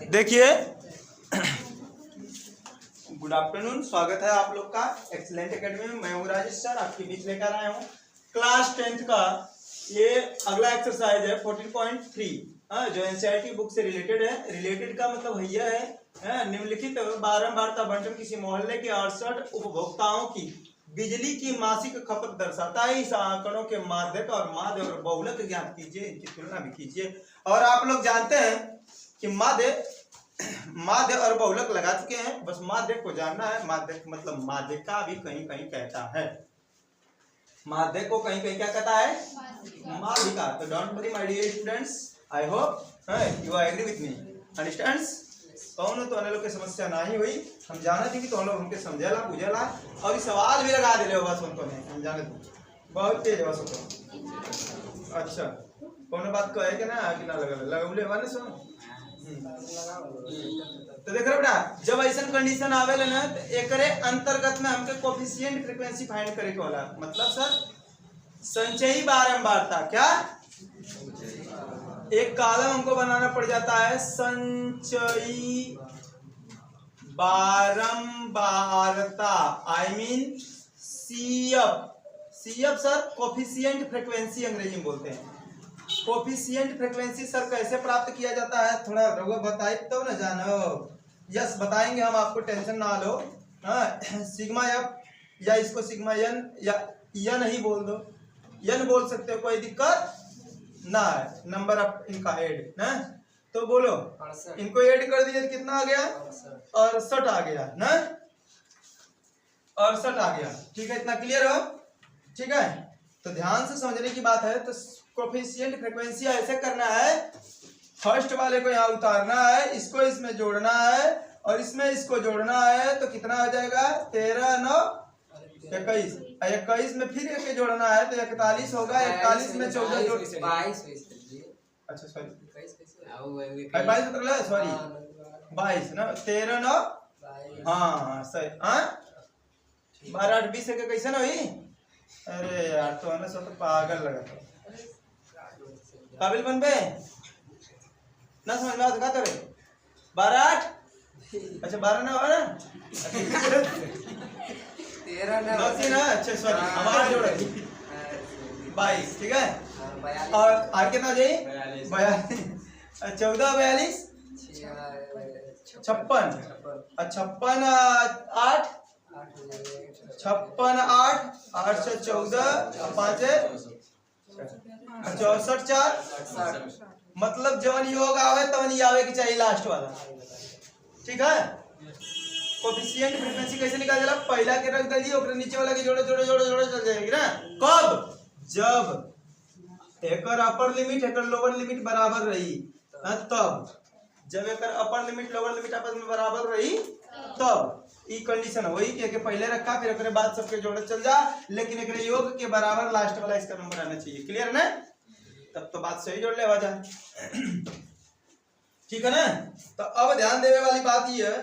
देखिए, good afternoon, स्वागत है आप लोग का एक्सीलेंट एकेडमी में। मैं हूँ राजेश सर, आपके बीच लेकर आया हूँ क्लास 10th का ये अगला एक्सरसाइज है 14.3 जो एनसीईआरटी बुक से रिलेटेड है। रिलेटेड का मतलब भैया है निम्नलिखित बारंबारता बंटन किसी मोहल्ले के 68 उपभोक्ताओं की बिजली की मासिक खपत दर्शाता है। इस आंकड़ों के माध्यक और माध्य और बहुलक ज्ञात कीजिए, इनकी तुलना भी कीजिए। और आप लोग जानते हैं कि माध्य और बहुलक लगा चुके हैं, बस माध्य को जानना है। माध्य मतलब माध्यिका भी कहीं कहीं कहता है, माध्य को कहीं कहीं क्या कहता है, माध्यिका। तो don't worry my dear students, I hope you are agree with me, understands. कौन तो लोग की समस्या नहीं हुई, हम जाना थी कि तो लोग उनके समझेला बुझेला और सवाल भी लगा दिले बस उनको नहीं हम जाने बहुत तेज बस उनको। अच्छा कौन बात को है कि ना लगौले वाले सुन। तो देख रहे बेटा, जब ऐसा कंडीशन आवेला ना तो एकरे अंतर्गत में हमके कोफिशिएंट फ्रीक्वेंसी फाइंड करे के होला। मतलब सर संचयी बारंबारता, क्या एक कॉलम हमको बनाना पड़ जाता है, संचयी बारंबारता, I mean CF. CF sir coefficient frequency अंग्रेजी में बोलते हैं। कोफिशिएंट फ्रीक्वेंसी सर कैसे प्राप्त किया जाता है, थोड़ा रघुआ बताइए तो ना जानो। यस बताएंगे हम आपको, टेंशन ना लो। सिग्मा एफ या इसको सिग्मा एन या एन ही बोल दो, एन बोल सकते हो, कोई दिक्कत ना है। नंबर ऑफ इनका ऐड ना, तो बोलो इनको ऐड कर दीजिए, कितना आ गया, 68 आ गया ना, 68 आ गया। ठीक है, इतना क्लियर हो? ठीक है, तो ध्यान से समझने की बात है। तो कोफिशिएंट फ्रीक्वेंसी ऐसे करना है, फर्स्ट वाले को यहाँ उतारना है, इसको इसमें जोड़ना है और इसमें इसको जोड़ना है, तो कितना हो जाएगा, 13 9 21। 21 में फिर एक जोड़ना है तो 41 होगा। 41 में 14 जोड़ 22। अच्छा सॉरी 22 मतलब सॉरी 22 ना, 13 9 हाँ सही। 12 8 20 के कैसे ना हुई। अरे यार तो है ना, सब तो पागल लगा काबिल बन पे ना, समझ में आता करे 12 8। अच्छा 12 ना हो ना, 13 ना, अच्छा सॉरी हमारा जोड़ 22। ठीक है, और आगे कितना हो जाए, 42 14 42 56 56 8 56 8 8 से 14 5 64 4। मतलब जवन योग आवे तवन ही आवे की चाहिए लास्ट वाला। ठीक है, कोफिशिएंट फ्रीक्वेंसी कैसे निकाल जाला, पहला के रख दीजिए, ओकरे नीचे वाला के जोड़े जोड़े जोड़े जोड़े चल जाएगी ना। कब, जब एकर अपर लिमिट एकर लोअर लिमिट बराबर रही, तब जब एकर अपर लिमिट लोअर लिमिट आपस में बराबर रही तब ई कंडीशन वही कि पहले रखा फिर एकरे बाद सबके जोड़े चल जा, लेकिन एकरे योग के बराबर लास्ट वाला इसका नंबर आना चाहिए। क्लियर ना, तब तो बात सही जोड़ ले वजह। ठीक है ना। तो अब ध्यान देने वाली बात ये है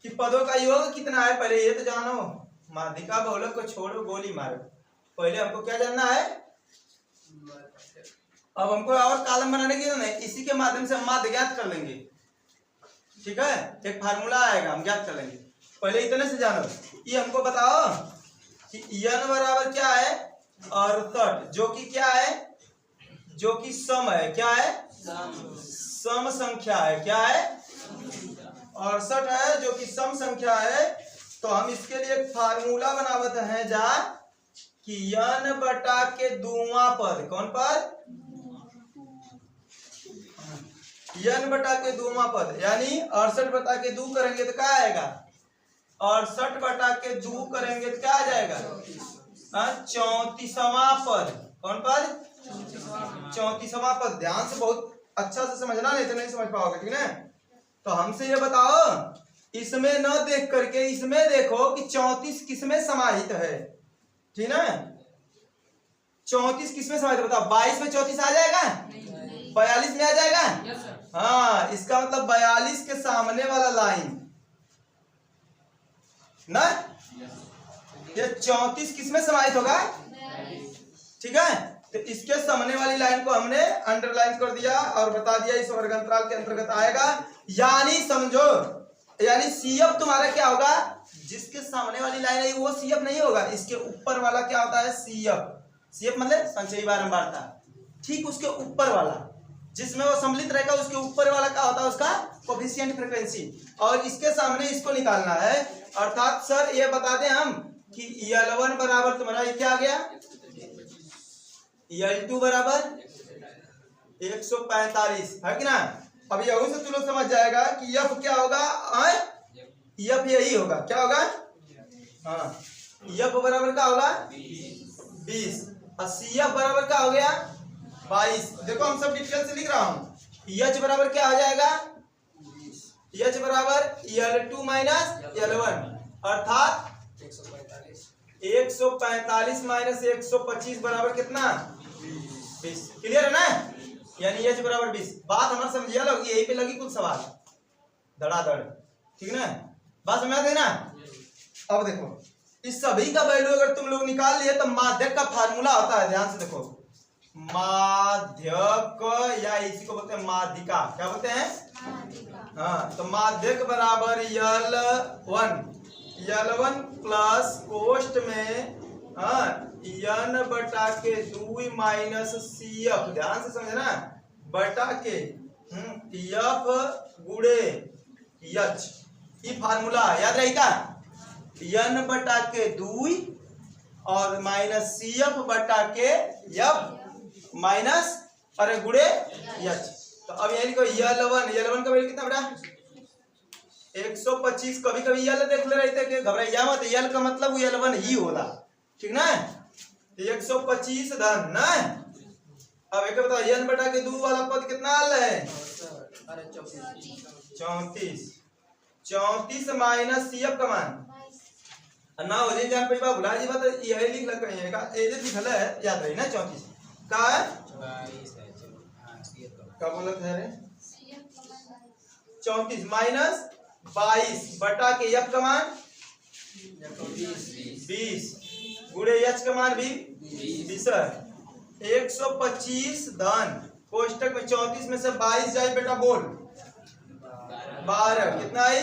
कि पदों का योग कितना है, पहले ये तो जानो। माध्यिका बहुलक को छोड़ो, गोली मारो, पहले हमको क्या जानना है। अब हमको और कॉलम बनाने की नहीं, इसी के माध्यम से हम माध्य ज्ञात कर लेंगे। ठीक है, एक फार्मूला आएगा, हम ज्ञात कर लेंगे। पहले इतने से जानो, ये हमको बताओ कि n बराबर क्या है, 68, जो कि क्या है, जो कि सम है, क्या है, सम संख्या है, क्या है 68 है, जो कि सम संख्या है। तो हम इसके लिए एक फार्मूला बनावत हैं जा कि n बटा के दूसरा पद, कौन पद, n बटा के दूसरा पद, यानी 68 बटा के 2 करेंगे तो क्या आएगा, 68 बटा के 2 करेंगे तो क्या आ जाएगा, 34वां पद। कौन पद, 34वां पद। ध्यान से बहुत अच्छा से समझना, नहीं तो नहीं समझ पाओगे। ठीक है, तो हमसे ये बताओ, इसमें न देख करके इसमें देखो कि 34 किसमें समाहित है। ठीक है, 34 किसमें समाहित, बताओ 22 में 34 आ जाएगा, 42 में आ जाएगा। हाँ, इसका मतलब 42 के सामने वाला लाइन ना, ये 34 किसमें समाहित होगा। ठीक है, तो इसके सामने वाली लाइन को हमने अंडरलाइन कर दिया और बता दिया इस वर्ग अंतराल के अंतर्गत आएगा। यानी समझो, यानी सीएफ तुम्हारा क्या होगा, जिसके सामने वाली लाइन है वो सीएफ नहीं होगा, इसके ऊपर वाला क्या होता है सीएफ। सीएफ मतलब संचयी बारंबारता, ठीक उसके ऊपर वाला जिसमें वो सम्मिलित रहेगा उसके ऊपर वाला क्या होता है उसका कोफिशिएंट फ्रीक्वेंसी। और इसके सामने इसको निकालना है, अर्थात सर ये बता दें हम कि L1 बराबर तुम्हारा ये क्या आ गया, L2 बराबर 145 है कि ना। अब यही से तुम लोग समझ जाएगा कि F क्या होगा, F यही होगा, क्या होगा, हाँ F बराबर क्या होगा 20 और CF बराबर क्या हो गया 22। देखो हम सब डिटेल से लिख रहा हूं। H बराबर क्या हो जाएगा, H बराबर L2 माइनस L1 अर्थात 145 माइनस 125 बराबर कितना 20। क्लियर है ना, यानी H बराबर 20। बात हमारे समझिए लोग, यही पे लगी कुछ सवाल धड़ाधड़, ठीक है ना, बात समझ आती है ना। अब देखो इस सभी का वैल्यू अगर तुम लोग निकाल लिए तो माध्यक का फार्मूला होता है, ध्यान से देखो, माध्यक या इसी को बोलते हैं माध्यिका, क्या बोलते हैं, हाँ तो माध्यक बराबर L1 प्लस कोष्ट में n बटा के 2 माइनस CF, ध्यान से समझना, बटा के F गुणे H, ये फार्मूला याद रहेगा, n बटा के 2 और माइनस CF बटा के F माइनस अरे गुणे H। तो अब यही लिखो L1 का वैल्यू कितना बेटा 125। कभी कभी L देख ले रहे थे कि घबराइया मत, L का मतलब L1 ही होला, ठीक ना, 125 धन ना। अब एक बताओ n बटा के 2 वाला पद कितना आल है 34 माइनस CF का मान ना हो जाए, जान पे भुला जी बात यही लिख लग रही है का ए जे लिखल है, याद रही ना 34 का है क्या बोला था रे 34 माइनस 22 बटा के F का मान 20 गुणे H का मान भी 20 है। 125 धन कोष्टक में 34 में से 22 जाए बेटा बोल 12 कितना है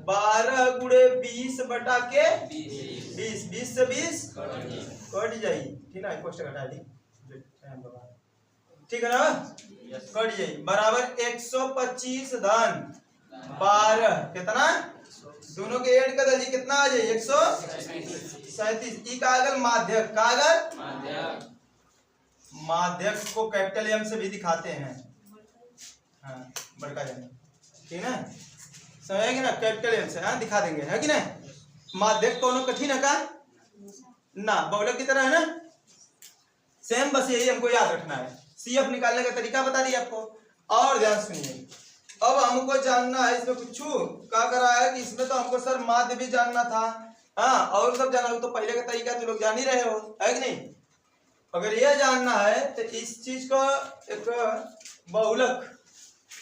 12 गुणे 20 बटा के 20 से 20 कट जाए, ठीक है कोष्टक हटा दी, ठीक है ना, कट जाए बराबर 125 धन 12 कितना, दोनों के ऐड कर दीजिए कितना आ जाए 137। ई कागल माध्यक, कागल माध्यक को कैपिटल M से भी दिखाते हैं, हाँ बड़का जाने, ठीक है समझेंगे ना, कैपिटल M से हाँ दिखा देंगे, है कि नहीं। माध्यक कोनो कठिन है का ना, बहुलक की तरह है ना, सेम, बस यही हमको याद रखना है। CF निकालने का तरीका बता दिया आपको। और ध्यान सुनिए, अब हमको जानना है इसमें कुछ क्या करा है कि इसमें तो हमको सर माध्य भी जानना था, हाँ और सब जानना हो, तो पहले का तरीका तो लोग जान ही रहे हो, है कि नहीं। अगर यह जानना है तो इस चीज को एक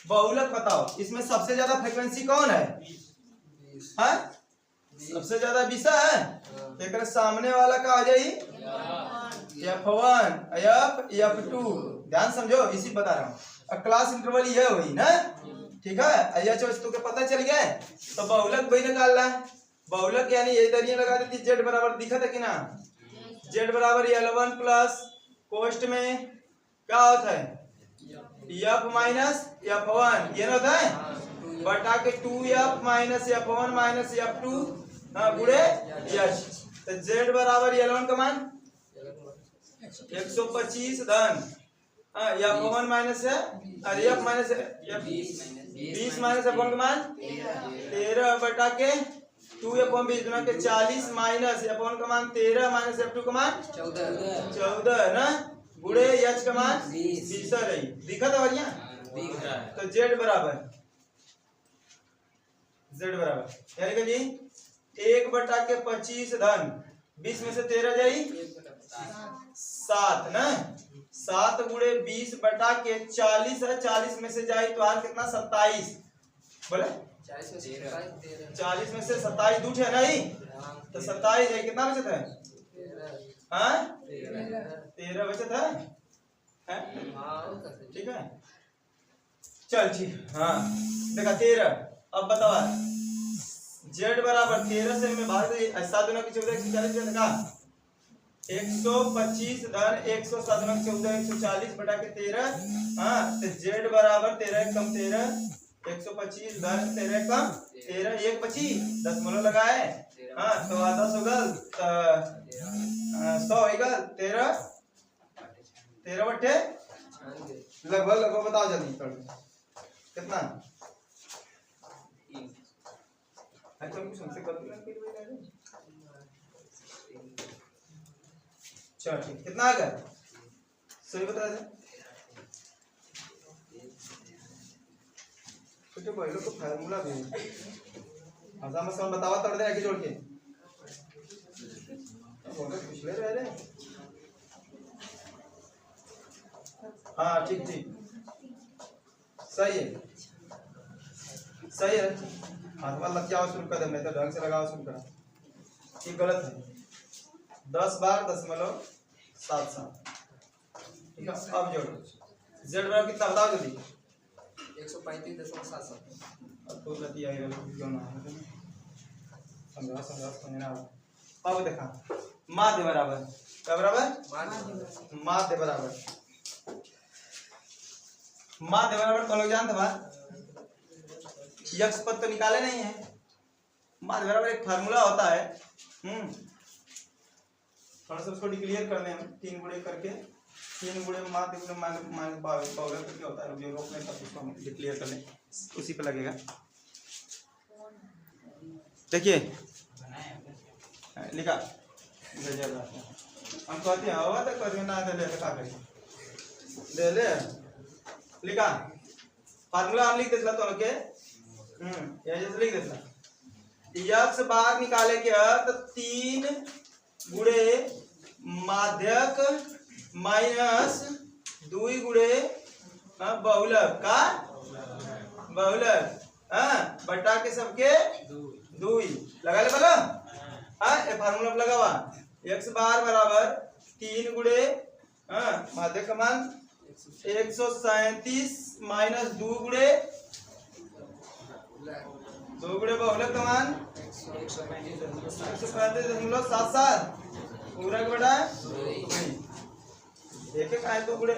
बहुलक बताओ, इसमें सबसे ज्यादा फ्रीक्वेंसी कौन है, हाँ सबसे ज्यादा विषय है, एक सामने वाला का आ जाए F1 F2, ध्यान समझो इसी बता रहा हूँ, क्लास इंटरवल ये हुई ना, ठीक है यह चीज तो पता चल गया। तो बहुलक वही निकाल रहा है, बहुलक यानी यही दरिया लगा देती, Z बराबर दिखा था कि ना, Z बराबर L1 प्लस कोष्ट में क्या होता है F माइनस F1, ये ना होता है बटा के 2F minus F1 minus F2 गुणे H। तो Z बराबर L1 का मान 125 धन F1 माइनस है अरे F माइनस 20 माइनस F1 का मान 13 बटा के 2F1 20 गुना के 40 माइनस F1 का मान 13 माइनस F2 का मान 14 है ना, गुणे H का मान 20 रही, दिखा था बढ़िया। तो Z बराबर यानी कि जी 1 बटा के 25 धन 20 में से 13 जाई 7 ना, 7 गुणे 20 बटा के 40 है, 40 में से जाए तो आर कितना 27, बोले 40 में से 27 दूठ है ना ही, तो 27 है कितना बचता है हाँ 13 बचत है ठीक है। चल ठीक हाँ देखा 13। अब बताओ z बराबर 13 से मैं भाग 7 गुना की 14 140 का 125 धन 107 गुना 14 140 बटा के 13 हाँ तो z बराबर 13 कम 13 125 धन 13 कम 13 1 बची दशमलव लगाए हाँ तो आधा 100 गल 100 हो गल 13 बटे लगभग बताओ जल्दी कितना चल ठीक कितना आ गया सही बता दे तो पहले तो फार्मूला भी आसान आसान बतावा तोड़ दे आगे जोड़ के पिछले रह रहे हाँ ठीक सही है हाथ वाला लग जाओ शुरू कर दे नहीं तो ढंग से लगाओ शुरू कर ये गलत है 10 बार 10.77 ठीक है। अब जोड़ो z बराबर कितना बताओ जल्दी 135.77 अब तो गलती आई क्यों ना समझा अब देखा माध्य बराबर क्या बराबर माध्य बराबर तो लोग जानते हैं यक्ष पद तो निकाले नहीं है माध्य बराबर एक फार्मूला होता है थोड़ा सा उसको डिक्लेयर करने हम 3 गुणे करके 3 गुणे माध्य गुणे माइनस बावला करके होता है जो रोकने का उसको हम डिक्लेयर कर लें उसी पे लगेगा। देखिए लिखा हम कहते हैं हवा तक कर ना दे ले का करिए दे ले लिखा फार्मूला हम लिख देता तो के ये जैसे लिख देता यक्ष बार निकाले के तो 3 गुणे माध्यक माइनस 2 गुणे बहुलक का बहुलक बटा के सबके 2 लगा ले बोलो ये फार्मूला लगा हुआ x बार बराबर 3 गुणे माध्यक का मान 137 माइनस 2 गुणे बहुलक का मान 135.77 पूरा के बटा एक आय 2 गुणे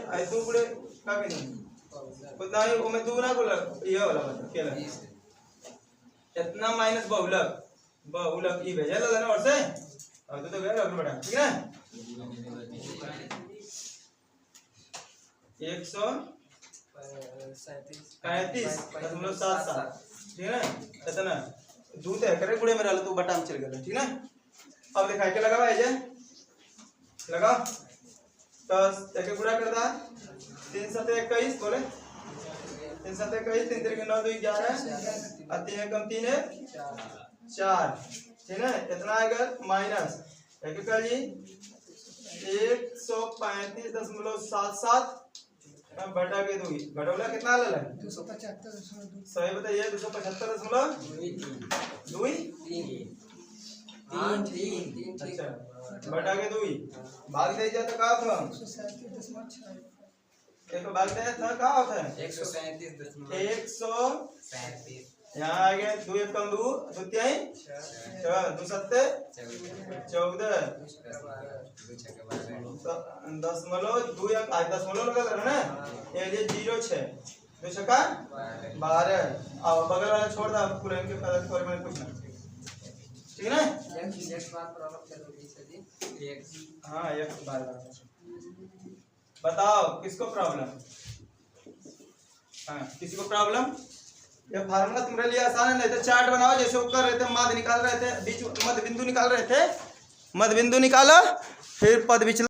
का भी नहीं उतना ही वो मैं 2 ना बोला ये वाला मतलब केला इतना माइनस बहुलक ये भेजा लगा ना और से अब तो गया अगला बटा ठीक है 137.77 ठीक है इतना दूध है करे गुड़े में रहल तो बटा में चल गया ठीक है। अब दिखाई के लगा भाई जे लगा तो एक गुड़ा करता 3 7 21 बोले 3 7 21 3 3 9 2 11 और 3 कम 3 है 4 ठीक है इतना आएगा माइनस एक कर जी 135.77 बटा के 2 घटोला कितना ले ले 275.2 सही बताइए 275.2 अच्छा बटा के 2 भाग दे जाता का था 137.6 एक भाग दे था का होता है 137 यहाँ आ गया 2 1 कम 2 2 3 4 2 7 14 दशमलव 2 या 10 लगा ना ये 0 6 2 छक्का 12 अब बगल वाला छोड़ दा पूरा इनके पता छोड़ मैंने कुछ ना ठीक है ना हाँ एक बार बताओ किसको प्रॉब्लम हाँ किसी को प्रॉब्लम ये फार्मूला तुम्हारे लिए आसान है नहीं तो चार्ट बनाओ जैसे वो कर रहे थे मध्य निकाल रहे थे बीच मध्य बिंदु निकाल रहे थे मध्य बिंदु निकालो फिर पद विचलन